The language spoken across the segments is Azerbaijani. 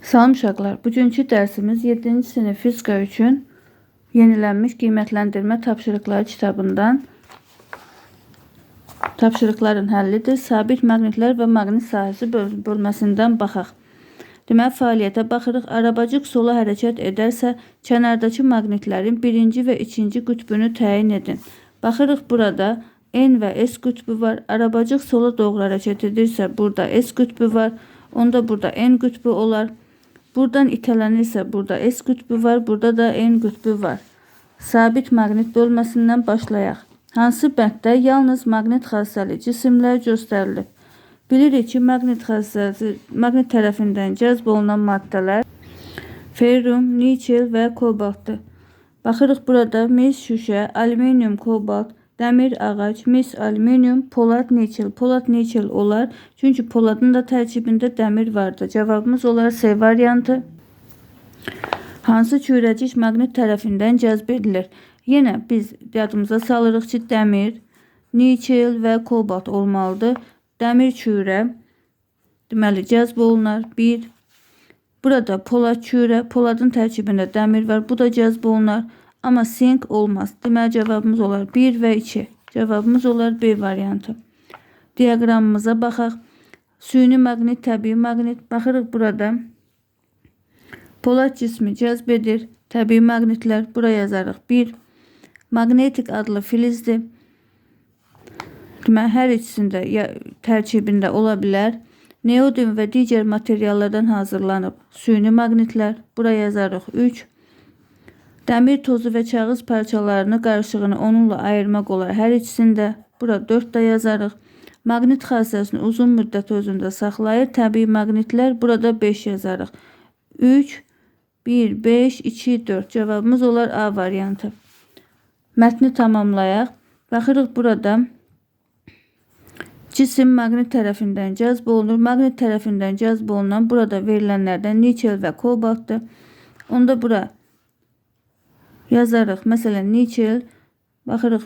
Salam uşaqlar, bugünkü dərsimiz 7-ci sinif fizika üçün yenilənmiş qiymətləndirmə tapşırıqları kitabından tapşırıqların həllidir. Sabit maqnitlər və maqnit sahəsi bölməsindən baxaq. Deməli, fəaliyyətə baxırıq. Arabacıq sola hərəkət edərsə, kənardakı maqnitlərin birinci və ikinci qütbünü təyin edin. Baxırıq, burada N və S qütbü var. Arabacıq sola doğru hərəkət edirsə, burada S qütbü var. Onda burada N qütbü olar. Buradan itələnirsə, burada S qütbü var, burada da N qütbü var. Sabit maqnit bölməsindən başlayaq. Hansı bənddə yalnız maqnit xassəli cisimlər göstərilib? Bilirik ki, maqnit tərəfindən cəzb olunan maddələr ferrum, nikel və kobaltdır. Baxırıq, burada mis, şüşə, alüminium, kobalt, dəmir, ağac, mis, alüminium, polad, nikel. Polad, nikel olar. Çünki poladın da tərkibində dəmir vardır. Cavabımız olar C variantı. Hansı kürəcik maqnit tərəfindən cəzb edilir? Yenə biz yadımıza salırıq ki, dəmir, nikel və kobalt olmalıdır. Dəmir kürə deməli cəzb olunar. 1. Burada polad kürə, poladın tərkibində dəmir var. Bu da cəzb olunar. Amma sink olmaz. Deməli cavabımız olar 1 və 2. Cavabımız olar B variantı. Diaqramımıza baxaq. Süni maqnit, təbii maqnit. Baxırıq, burada polad cismi cəzb edir. Təbii maqnitlər. Buraya yazarıq 1. Maqnetik adlı filizdir. Deməli, hər ikisində tərkibində ola bilər. Neodin və digər materiallardan hazırlanıb süni maqnitlər. Buraya yazarıq 3. Dəmir tozu və kağız parçalarını qarışığını onunla ayırmaq olar hər ikisində. Bura 4 da yazarıq. Maqnit xassəsini uzun müddət özündə saxlayır. Təbii maqnitlər. Burada 5 yazarıq. 3, 1, 5, 2, 4. Cavabımız olar A variantı. Mətni tamamlayaq. Baxırıq, burada cisim maqnit tərəfindən cəzb olunur. Maqnit tərəfindən cəzb olunan burada verilənlərdən nikel və kobaltdır. Onda bura yazarıq. Məsələn, nikel, baxırıq,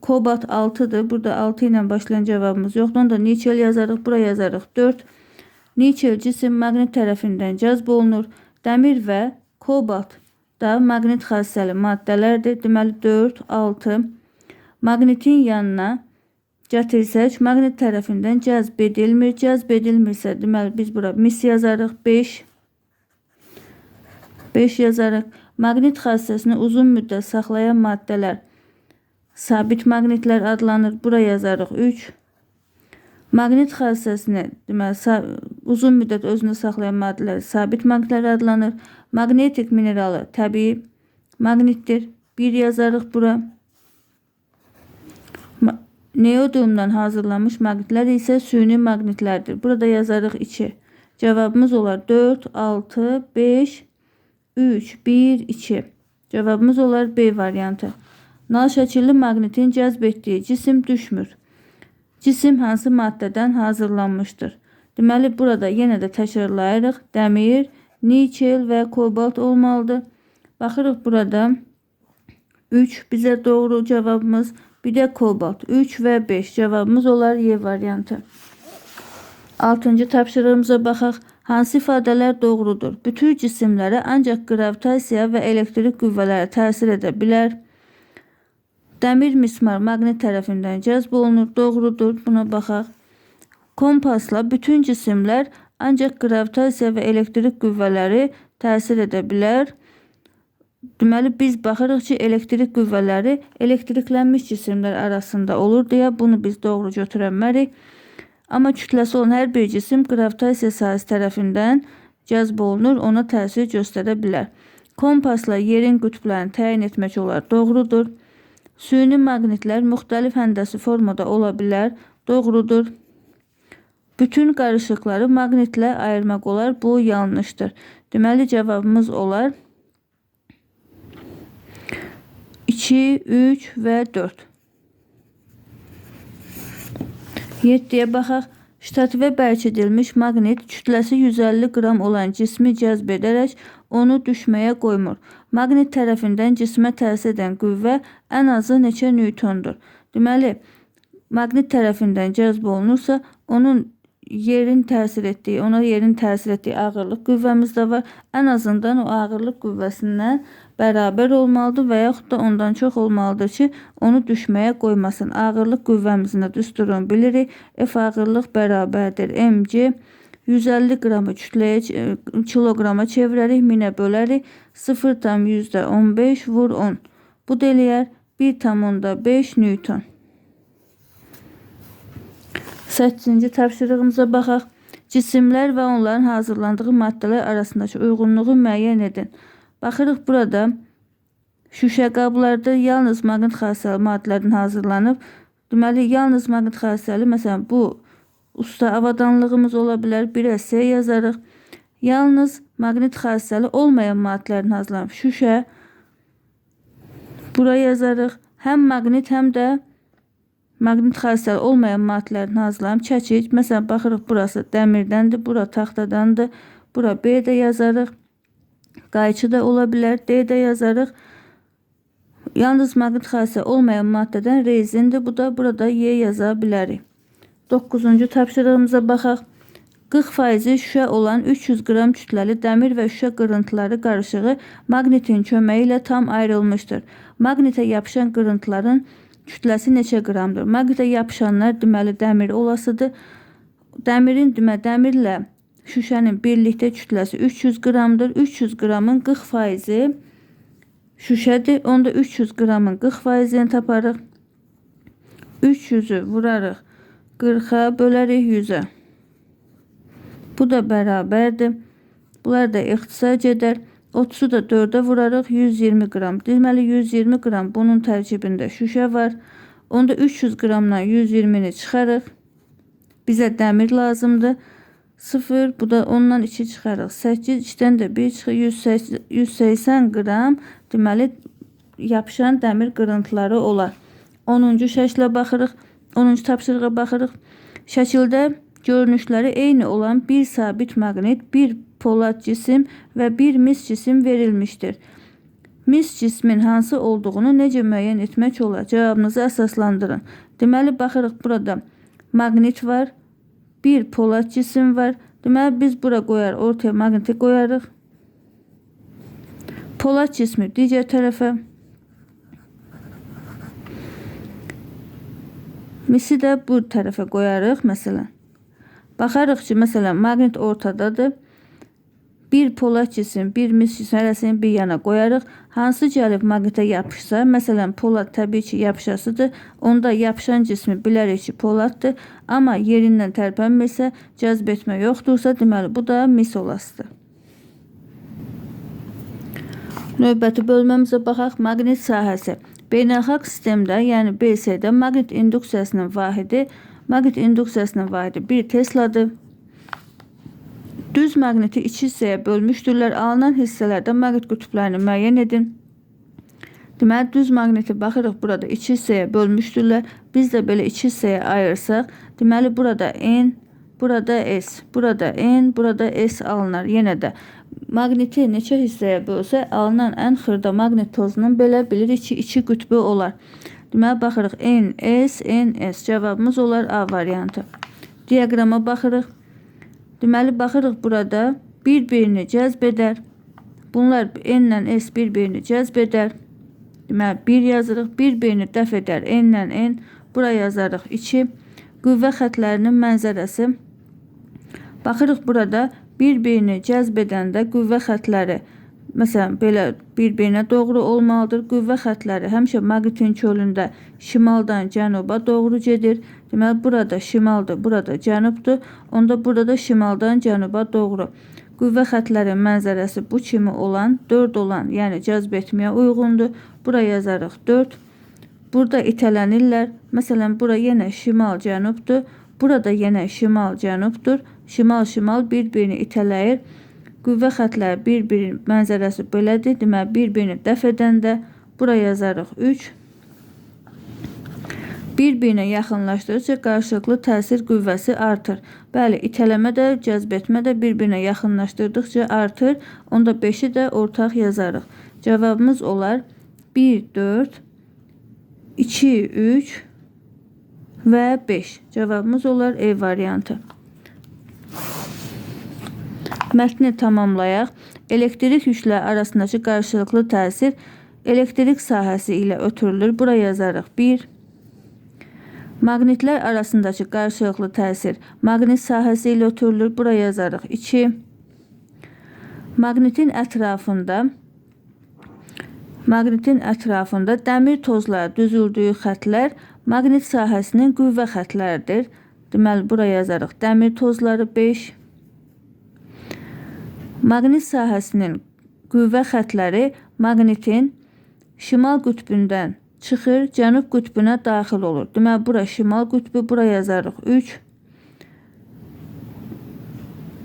kobalt 6'dır. Burada 6 ilə başlayan cavabımız yoxdur. Onda nikel yazarıq. Buraya yazarıq 4. Nikel cisim maqnit tərəfindən cəzb olunur. Dəmir və kobalt da maqnit xassəli maddələrdir. Deməli 4, 6. Maqnitin yanına gətirsək, maqnit tərəfindən cəzb edilmir. Cəzb edilmirsə, deməli biz bura mis yazarıq. 5. 5 yazarıq. Maqnit xassəsini uzun müddət saxlayan maddələr sabit maqnitlər adlanır. Bura yazarıq 3. Maqnit xassəsini deməli uzun müddət özünü saxlayan maddələr sabit maqnitlər adlanır. Maqnetik mineralı təbii maqnitdir. 1 yazarıq bura. Neodimdən hazırlanmış maqnitlər isə süni maqnitlərdir. Burada yazarıq 2. Cavabımız olar 4, 6, 5, 3, 1, 2. Cavabımız olar B variantı. Nal şəkilli maqnitin cəzb etdiyi cisim düşmür. Cisim hansı maddədən hazırlanmışdır? Deməli, burada yenə də təkrarlayırıq. Dəmir, nikel və kobalt olmalıdır. Baxırıq, burada 3 bizə doğru cavabımız. Bir də kobalt 3 və 5. Cavabımız olar Y variantı. 6-cı tapşırığımıza baxaq. Hansı ifadələr doğrudur? Bütün cisimlərə ancaq gravitasiya və elektrik qüvvələri təsir edə bilər. Dəmir mismar maqnit tərəfindən cəzb olunur. Doğrudur. Buna baxaq. Kompasla bütün cisimlər ancaq gravitasiya və elektrik qüvvələri təsir edə bilər. Deməli, biz baxırıq ki, elektrik qüvvələri elektriklənmiş cisimlər arasında olur deyə bunu biz doğru götürə bilmərik. Amma kütləsi olan hər bir cisim gravitasiya sahəsi tərəfindən cəzb olunur, ona təsir göstərə bilər. Kompasla yerin qütblərini təyin etmək olar. Doğrudur. Süni maqnitlər müxtəlif həndəsi formada ola bilər. Doğrudur. Bütün qarışıqları maqnitlə ayırmaq olar. Bu yanlışdır. Deməli, cavabımız olar 2, 3 və 4. 7'ye baxaq. Ştativə bərkidilmiş maqnit kütləsi 150 qram olan cismi cəzb edərək onu düşməyə qoymur. Maqnit tərəfindən cismə təsir edən qüvvə ən azı neçə newtondur? Deməli, maqnit tərəfindən cəzb olunursa, onun yerin təsir etdiyi, ona yerin təsir etdiyi ağırlıq qüvvəmiz də var. Ən azından o ağırlıq qüvvəsindən bərabər olmalıdır və yaxud da ondan çox olmalıdır ki, onu düşməyə qoymasın. Ağırlıq qüvvəmizin də düsturunu bilirik. F ağırlıq bərabərdir mg. 150 qramı kütləyə kiloqrama çevirərik, 1000-ə bölərik. 0,15 vur 10. Bu da eləyər 1,5 Newton. 8-ci tapşırığımıza baxaq. Cisimlər və onların hazırlandığı maddələr arasındakı uyğunluğu müəyyən edin. Baxırıq burada şüşə qablarda yalnız maqnit xassəli maddələrdən hazırlanıb. Deməli, yalnız maqnit xassəli, məsələn, bu usta avadanlığımız ola bilər. 1S yazarıq. Yalnız maqnit xassəli olmayan maddələrdən hazırlanıb. Şüşə. Buraya yazarıq. Həm maqnit, həm də maqnit xassəli olmayan maddələrdən hazırlanıb. Çəkic. Məsələn, baxırıq, burası dəmirdəndir, bura taxtadandır. Bura B də yazarıq. Qayçı da ola bilər. D də yazarıq. Yalnız maqnit xassəli olmayan maddədən rezindir. Bu da burada Y yaza bilərik. 9-cu tapşırığımıza baxaq. 40% şüşə olan 300 qram kütləli dəmir və şüşə qırıntıları qarışığı maqnitin köməyi ilə tam ayrılmışdır. Maqnitə yapışan qırıntıların kütləsi neçə qramdır? Maqnitə yapışanlar deməli dəmir olasıdır. Dəmirlə şüşənin birlikdə kütləsi 300 qramdır. 300 qramın 40%-i şüşədir. Onda 300 qramın 40%-ni taparıq. 300-ü vurarıq 40-a, bölərik 100-ə. Bu da bərabərdir. Bunlar da ixtisar gedər. 30-u da 4-ə vurarıq 120 qram. Deməli 120 qram bunun tərkibində şüşə var. Onda 300 qramdan 120-ni çıxarıq. Bizə dəmir lazımdır. 0, bu da ondan 2 çıxarıq. 8, 2-dən də 1 çıxır. 180 qram deməli yapışan dəmir qırıntıları olar. 10-cu şəklə baxırıq. 10-cu tapşırığa baxırıq. Şəkildə görünüşləri eyni olan bir sabit maqnit, bir polad cisim və bir mis cisim verilmişdir. Mis cismin hansı olduğunu necə müəyyən etmək olar? Cavabınızı əsaslandırın. Deməli, baxırıq, burada maqnit var, bir polad cisim var. Deməli, biz bura qoyarıq, ortaya maqniti qoyarıq. Polad cismi digər tərəfə. Misi də bu tərəfə qoyarıq, məsələn. Baxarıq ki, məsələn, maqnit ortadadır. Bir polad cisim, bir mis cisim hərəsini bir yana qoyarıq. Hansı gəlib maqnitə yapışsa, məsələn, polad təbii ki, yapışasıdır. Onda yapışan cismi bilərik ki, poladdır. Amma yerindən tərpənmirsə, cəzb etmə yoxdursa, deməli, bu da mis olasıdır. Növbəti bölməmizə baxaq. Maqnit sahəsi. Beynəlxalq sistemdə, yəni BC-də maqnit induksiyasının vahidi 1 Tesladır. Düz maqniti 2 hissəyə bölmüşdürlər. Alınan hissələrdə maqnit qütblərini müəyyən edin. Deməli, düz maqniti baxırıq, burada 2 hissəyə bölmüşdürlər. Biz də belə 2 hissəyə ayırsaq, deməli, burada N, burada S, burada N, burada S alınar. Yenə də maqniti neçə hissəyə bölsə, alınan ən xırda maqnit tozunun belə bilirik ki, 2 qütbü olar. Deməli, baxırıq NS, NS. Cavabımız olar A variantı. Diaqrama baxırıq. Deməli, baxırıq, burada bir-birini cəzb edər. Bunlar N ilə S bir-birini cəzb edər. Deməli, 1 yazırıq. Bir-birini dəf edər. N ilə N. Buraya yazarıq 2. Qüvvə xətlərinin mənzərəsi. Baxırıq, burada bir-birini cəzb edəndə qüvvə xətləri, məsələn, belə bir-birinə doğru olmalıdır. Qüvvə xətləri həmişə maqnitin kölündə şimaldan cənuba doğru gedir. Deməli, burada şimaldır, burada cənubdur. Onda burada da şimaldan cənuba doğru. Qüvvə xətlərin mənzərəsi bu kimi olan, 4 olan, yəni cəzb etməyə uyğundur. Buraya yazarıq 4. Burada itələnirlər. Məsələn, bura yenə şimal-cənubdur. Burada yenə şimal-cənubdur. Şimal-şimal bir-birini itələyir. Qüvvə xətləri bir-birinin mənzərəsi belədir. Deməli, bir-birini dəf edəndə buraya yazarıq 3. Bir-birinə yaxınlaşdırıcı qarşılıqlı təsir qüvvəsi artır. Bəli, itələmə də, cəzb etmə də bir-birinə yaxınlaşdırdıqca artır. Onda 5-i də ortaq yazarıq. Cavabımız olar 1, 4, 2, 3 və 5. Cavabımız olar E variantı. Mətni tamamlayaq. Elektrik yüklər arasındakı qarşılıqlı təsir elektrik sahəsi ilə ötürülür. Bura yazarıq 1. Maqnitlər arasındakı qarşılıqlı təsir maqnit sahəsi ilə ötürülür. Bura yazarıq 2. Maqnitin ətrafında dəmir tozları düzüldüyü xətlər maqnit sahəsinin qüvvə xətləridir. Deməli, bura yazarıq dəmir tozları 5. Maqnit sahəsinin qüvvə xətləri maqnitin şimal qütbündən çıxır, cənub qütbünə daxil olur. Deməli, bura şimal qütbü, bura yazarıq 3.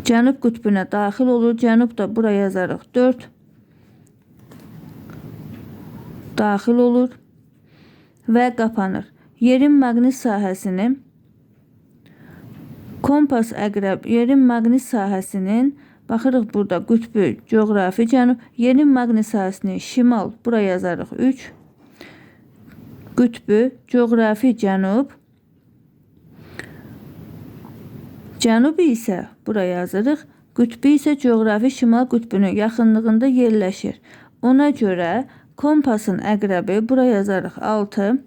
Cənub qütbünə daxil olur, cənub da bura yazarıq 4. Daxil olur və qapanır. Yerin maqnit sahəsinin baxırıq burada qütbü, coğrafi cənub. Yerin maqnit sahəsinin şimal, bura yazarıq 3. Qütbü, coğrafi cənub. Cənubi isə bura yazırıq. Qütbü isə coğrafi şimal qütbünün yaxınlığında yerləşir. Ona görə kompasın əqrəbi, bura yazarıq 6.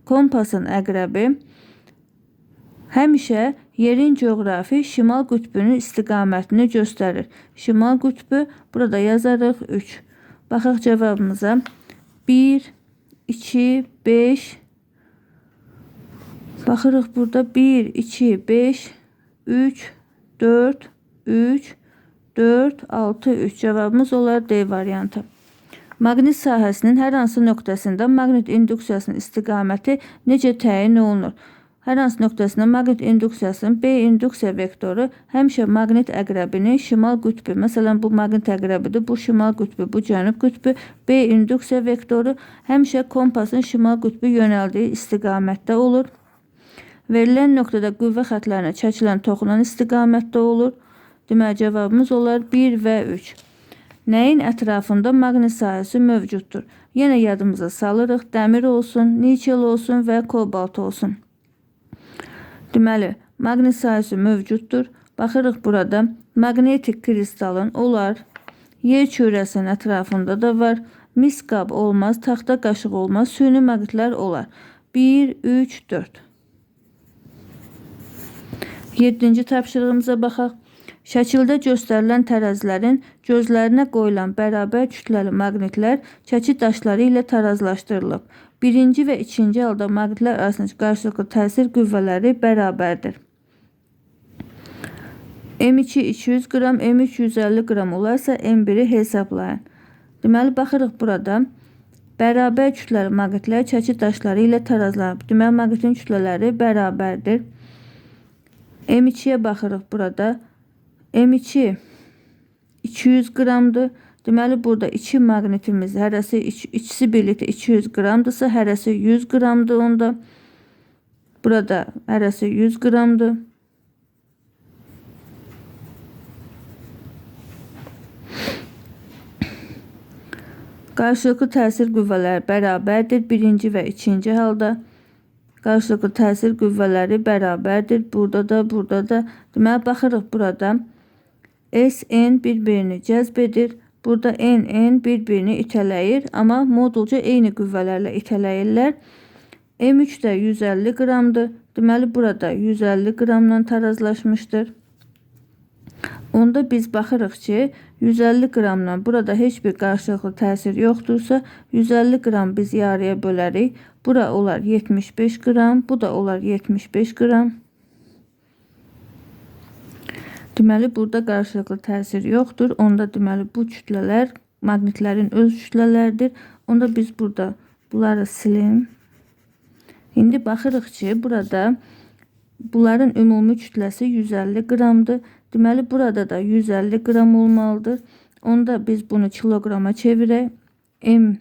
Kompasın əqrəbi həmişə yerin coğrafi şimal qütbünün istiqamətini göstərir. Şimal qütbü, burada yazarıq 3. Baxaq cavabımıza. 1, 2, 5. Baxırıq burada 1, 2, 5, 3, 4, 3, 4, 6, 3. Cavabımız olar D variantı. Maqnit sahəsinin hər hansı nöqtəsində maqnit induksiyasının istiqaməti necə təyin olunur? Hər hansı nöqtəsində maqnit induksiyasının B induksiya vektoru həmişə maqnit əqrəbinin şimal qütbü, məsələn bu maqnit əqrəbidir, bu şimal qütbü, bu cənub qütbü, B induksiya vektoru həmişə kompasın şimal qütbü yönəldiyi istiqamətdə olur. Verilən nöqtədə qüvvə xətlərinə çəkilən toxunan istiqamətdə olur. Deməli cavabımız olar 1 və 3. Nəyin ətrafında maqnit sahəsi mövcuddur? Yenə yadımıza salırıq. Dəmir olsun, nikel olsun və kobalt olsun. Deməli, maqnit sahəsi mövcuddur. Baxırıq burada. Maqnetik kristalın olar. Yer kürəsinin ətrafında da var. Mis qab olmaz, taxta qaşıq olmaz, süni maqnitlər olar. 1, 3, 4. 7-ci tapşırığımıza baxaq. Şəkildə göstərilən tərəzilərin gözlərinə qoyulan bərabər kütləli maqnitlər çəki daşları ilə tarazlaşdırılıb. Birinci və ikinci halda maqnitlər arasındakı qarşılıqlı təsir qüvvələri bərabərdir. M2 200 qram, M3 150 qram olarsa M1-i hesablayın. Deməli, baxırıq burada. Bərabər kütləli maqnitlər çəki daşları ilə tarazlanıb. Deməli, maqnitin kütlələri bərabərdir. M2-yə baxırıq burada. M2 200 qramdır. Deməli, burada 2 maqnitimiz, hərəsi ikisi birlikdə 200 qramdırsa, hərəsi 100 qramdır onda. Burada hərəsi 100 qramdır. Qarşılıqlı təsir qüvvələri bərabərdir. Birinci və ikinci halda. Qarşılıqlı təsir qüvvələri bərabərdir. Burada da, burada da. Deməli, baxırıq burada. SN bir-birini cəzb edir. Burada NN bir-birini itələyir. Amma modulca eyni qüvvələrlə itələyirlər. M3 də 150 qramdır. Deməli, burada 150 qramla tarazlaşmışdır. Onda biz baxırıq ki, 150 qramla burada heç bir qarşılıqlı təsir yoxdursa, 150 qram biz yarıya bölərik. Bura olar 75 qram, bu da olar 75 qram. Deməli, burada qarşılıqlı təsir yoxdur. Onda deməli, bu kütlələr maqnitlərin öz kütlələrdir. Onda biz burada bunları silim. İndi baxırıq ki, burada bunların ümumi kütləsi 150 qramdır. Deməli, burada da 150 qram olmalıdır. Onda biz bunu kiloqrama çevirək. M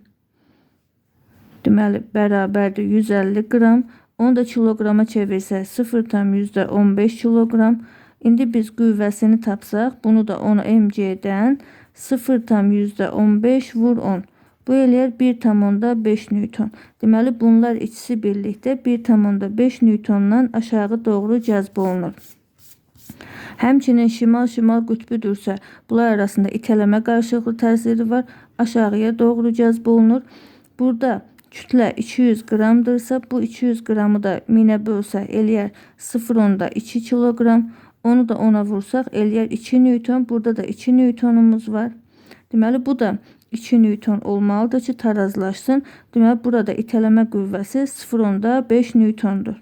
deməli, bərabərdir 150 qram. Onu da kiloqrama çevirsək 0,15 kiloqram. İndi biz qüvvəsini tapsaq, bunu da 10 mg'dən 0,15 vur 10. Bu eləyər 1,5 newton. Deməli, bunlar ikisi birlikdə 1,5 newtondan aşağı doğru cəzb olunur. Həmçinin şimal-şimal qütbüdürsə, bunlar arasında itələmə qarşılıqlı təsiri var. Aşağıya doğru cəzb olunur. Burada kütlə 200 qramdırsa, bu 200 qramı da 1000-ə bölsək eləyər 0,2 kiloqram. Onu da 10'a vursaq eləyər 2 newton. Burada da 2 newtonumuz var. Deməli bu da 2 newton olmalıdır ki, tarazlaşsın. Deməli burada itələmə qüvvəsi 0,5 newtondur.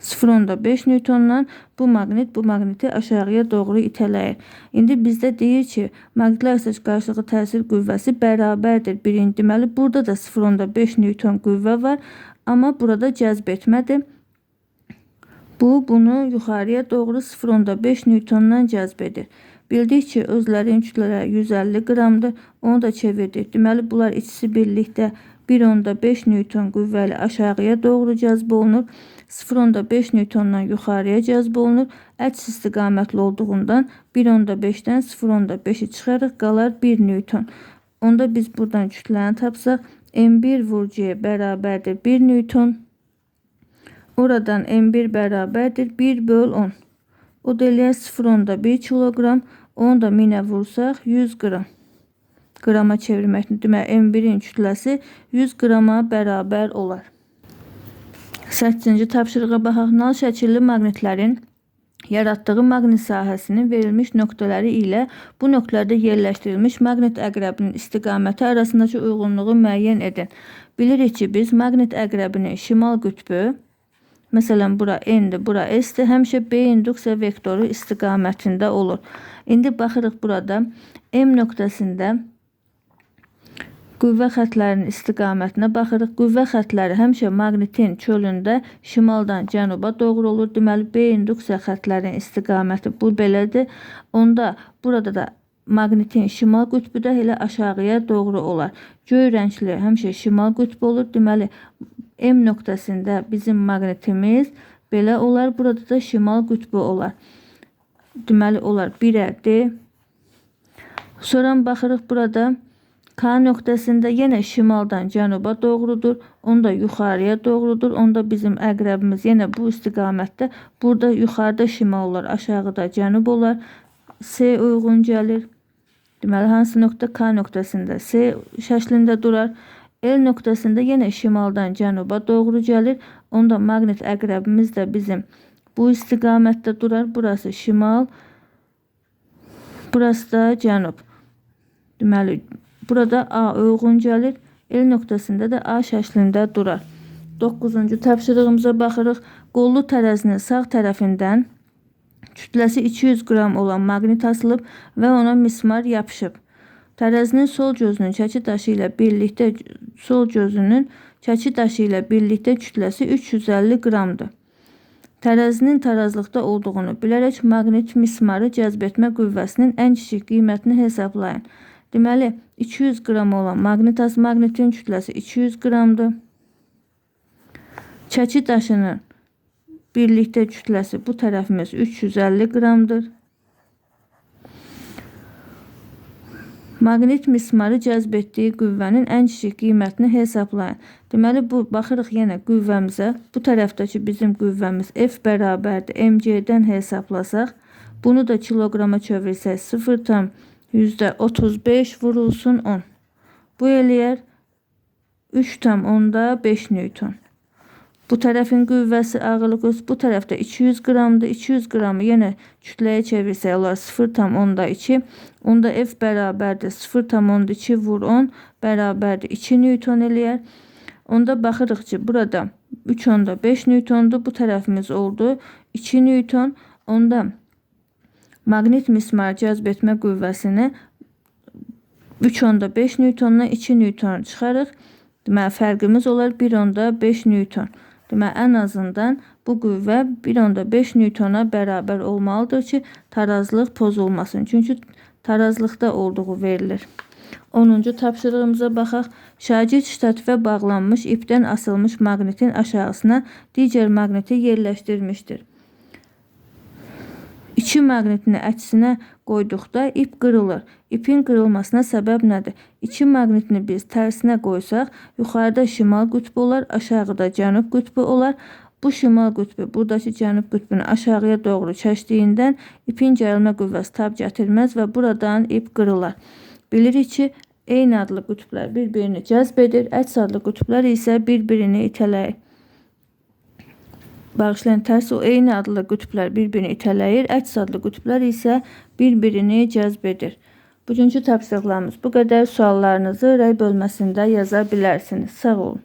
0,5 newtondan bu maqniti aşağıya doğru itələyir. İndi bizdə deyir ki, maqnitlər arasında qarşılıqlı təsir qüvvəsi bərabərdir. Birinci, deməli burada da 0,5 newton qüvvə var, amma burada cəzb etmədir. Bunu yuxarıya doğru 0,5 newtondan cəzb edir. Bildik ki, özlərinin kütlələri 150 qramdır. Onu da çevirdik. Deməli bunlar ikisi birlikdə 1,5 newton qüvvə ilə aşağıya doğru cəzb olunur. 0,5 newtondan yuxarıya cəzb olunur. Əks istiqamətli olduğundan 1,5-dən 0,5-i çıxarıq, qalar 1 newton. Onda biz buradan kütləni tapsaq, M1 vur G bərabərdir 1 newton. Oradan M1 bərabərdir 1/10. O da eləyər 0,1 kiloqram. Onu da 1000'ə vursaq 100 qram. Qrama çevirməkdir. Demək, M1'in kütləsi 100 qrama bərabər olar. 8-ci tapşırığa baxaq. Nal şəkilli maqnitlərin yaratdığı maqnit sahəsinin verilmiş nöqtələri ilə bu nöqtələrdə yerləşdirilmiş maqnit əqrəbinin istiqaməti arasındakı uyğunluğu müəyyən edin. Bilirik ki, biz maqnit əqrəbinin şimal qütbü, məsələn bura N'dir, bura S'dir, həmişə B induksiya vektoru istiqamətində olur. İndi baxırıq burada M nöqtəsində qüvvə xətlərinin istiqamətinə baxırıq. Qüvvə xətləri həmişə maqnitin çölündə şimaldan cənuba doğru olur. Deməli B induksiya xətlərinin istiqaməti bu belədir. Onda burada da maqnitin şimal qütbü də elə aşağıya doğru olar. Göy rəngli həmişə şimal qütbü olur. Deməli M nöqtəsində bizim maqnitimiz belə olar. Burada da şimal qütbü olar. Deməli olar 1'ə D. Sonra baxırıq burada K nöqtəsində yenə şimaldan cənuba doğrudur. Onda yuxarıya doğrudur. Onda bizim əqrəbimiz yenə bu istiqamətdə. Burada yuxarıda şimal olar, aşağıda cənub olar. S uyğun gəlir. Deməli hansı nöqtə? K nöqtəsində S şəklində durar. L nöqtəsində yenə şimaldan cənuba doğru gəlir. Onda maqnit əqrəbimiz də bizim bu istiqamətdə durar. Burası şimal, burası da cənub. Deməli burada A uyğun gəlir. L nöqtəsində də A şəklində durar. 9-cu tapşırığımıza baxırıq. Qollu tərəzinin sağ tərəfindən kütləsi 200 qram olan maqnit asılıb və ona mismar yapışıb. Tərəzinin sol gözünün çəki daşı ilə birlikdə kütləsi 350 qramdır. Tərəzinin tarazlıqda olduğunu bilərək maqnit mismarı cəzb etmə qüvvəsinin ən kiçik qiymətini hesablayın. Deməli 200 qram olan maqnitin kütləsi 200 qramdır. Çəki daşının birlikdə kütləsi bu tərəfimiz 350 qramdır. Maqnit mismarı cəzb etdiyi qüvvənin ən kiçik qiymətini hesablayın. Deməli baxırıq yenə qüvvəmizə. Bu tərəfdəki bizim qüvvəmiz F bərabərdir mg'dən hesablasaq. Bunu da kiloqrama çevirsək 0,35 vurulsun 10. Bu eləyər 3,5 newton. Bu tərəfin qüvvəsi ağırlıq öz, bu tərəfdə 200 qramdır. 200 qramı yenə kütləyə çevirsək olar 0,2. Onda F bərabərdir 0,2 vur 10 bərabərdir 2 newton eləyər. Onda baxırıq ki, burada 3,5 newtondur. Bu tərəfimiz oldu 2 newton. Onda maqnit mismarı cəzb etmə qüvvəsini 3,5 newtondan 2 newton çıxarıq. Deməli fərqimiz olar 1,5 newton. Deməli ən azından bu qüvvə 1,5 newtona bərabər olmalıdır ki, tarazlıq pozulmasın. Çünki tarazlıqda olduğu verilir. 10-cu tapşırığımıza baxaq. Şagird ştatifə bağlanmış ipdən asılmış maqnitin aşağısına digər maqniti yerləşdirmişdir. İki maqnitini əksinə qoyduqda ip qırılır. İpin qırılmasına səbəb nədir? İki maqnitini biz tərsinə qoysaq, yuxarıda şimal qütbü olar, aşağıda cənub qütbü olar. Bu şimal qütbü buradakı cənub qütbünü aşağıya doğru çəkdiyindən ipin gəlmə qüvvəsi tab gətirməz və buradan ip qırılar. Bilirik ki, eyni adlı qütblər bir-birini cəzb edir, əks adlı qütblər isə bir-birini itələyir. Bağışlayın, tərs o eyni adlı qütblər bir-birini itələyir, əks adlı qütblər isə bir-birini cəzb edir. Bugünkü tapşırıqlarımız bu qədər. Suallarınızı rəy bölməsində yaza bilərsiniz. Sağ olun.